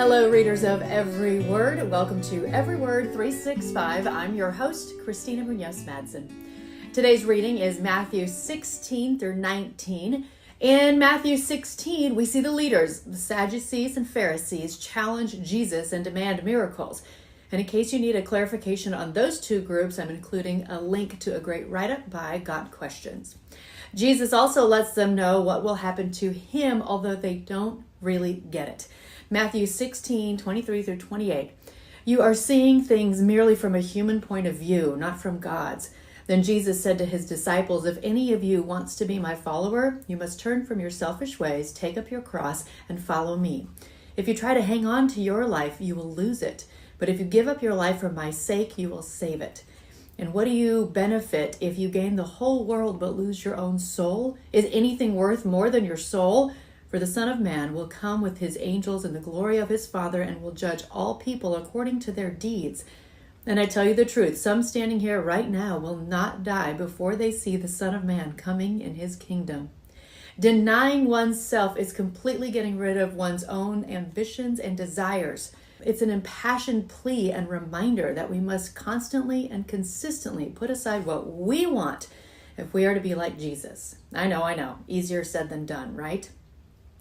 Hello, readers of Every Word. Welcome to Every Word 365. I'm your host, Christina Madsen. Today's reading is Matthew 16 through 19. In Matthew 16, we see the leaders, the Sadducees and Pharisees, challenge Jesus and demand miracles. And in case you need a clarification on those two groups, I'm including a link to a great write-up by Got Questions. Jesus also lets them know what will happen to him, although they don't really get it. Matthew 16, 23 through 28. You are seeing things merely from a human point of view, not from God's. Then Jesus said to his disciples, if any of you wants to be my follower, you must turn from your selfish ways, take up your cross, and follow me. If you try to hang on to your life, you will lose it. But if you give up your life for my sake, you will save it. And what do you benefit if you gain the whole world but lose your own soul? Is anything worth more than your soul? For the Son of Man will come with his angels in the glory of his Father and will judge all people according to their deeds. And I tell you the truth, some standing here right now will not die before they see the Son of Man coming in his kingdom. Denying oneself is completely getting rid of one's own ambitions and desires. It's an impassioned plea and reminder that we must constantly and consistently put aside what we want if we are to be like Jesus. I know. Easier said than done, right?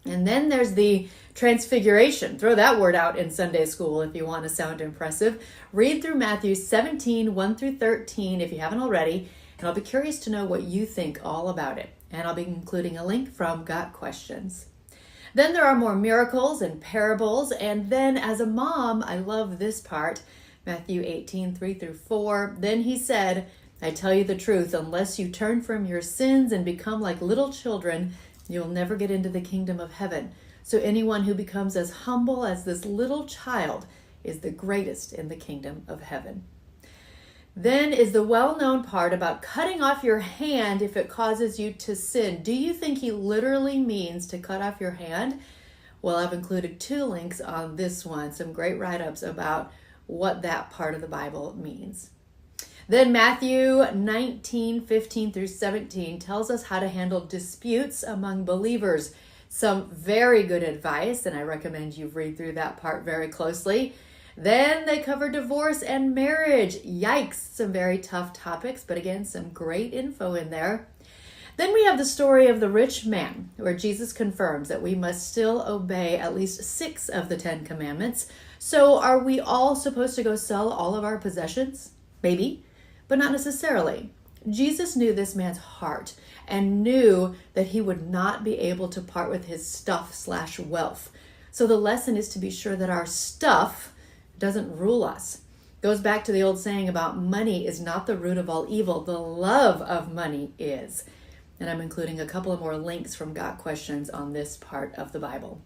And then there's the transfiguration. Throw that word out in Sunday school if you want to sound impressive. Read through Matthew 17, 1 through 13 if you haven't already, and I'll be curious to know what you think all about it. And I'll be including a link from Got Questions. Then there are more miracles and parables, and then as a mom, I love this part, Matthew 18, 3 through 4. Then he said, I tell you the truth, unless you turn from your sins and become like little children, you'll never get into the kingdom of heaven. So anyone who becomes as humble as this little child is the greatest in the kingdom of heaven. Then is the well-known part about cutting off your hand if it causes you to sin. Do you think he literally means to cut off your hand? Well, I've included two links on this one, some great write-ups about what that part of the Bible means. Then Matthew 19, 15 through 17 tells us how to handle disputes among believers. Some very good advice, and I recommend you read through that part very closely. Then they cover divorce and marriage. Yikes, some very tough topics, but again, some great info in there. Then we have the story of the rich man, where Jesus confirms that we must still obey at least 6 of the 10 commandments. So are we all supposed to go sell all of our possessions? Maybe. But not necessarily. Jesus knew this man's heart and knew that he would not be able to part with his stuff/wealth. So the lesson is to be sure that our stuff doesn't rule us. Goes back to the old saying about money is not the root of all evil. The love of money is. And I'm including a couple of more links from Got Questions on this part of the Bible.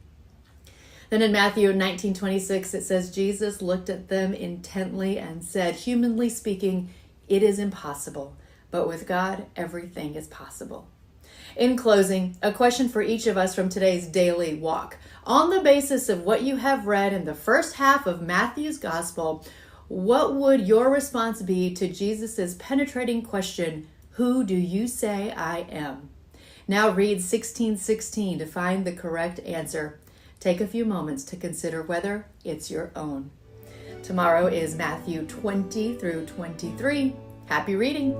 Then in Matthew 19:26, it says, Jesus looked at them intently and said, humanly speaking, it is impossible, but with God, everything is possible. In closing, a question for each of us from today's daily walk. On the basis of what you have read in the first half of Matthew's gospel, what would your response be to Jesus's penetrating question, who do you say I am? Now read 16:16 to find the correct answer. Take a few moments to consider whether it's your own. Tomorrow is Matthew 20 through 23. Happy reading!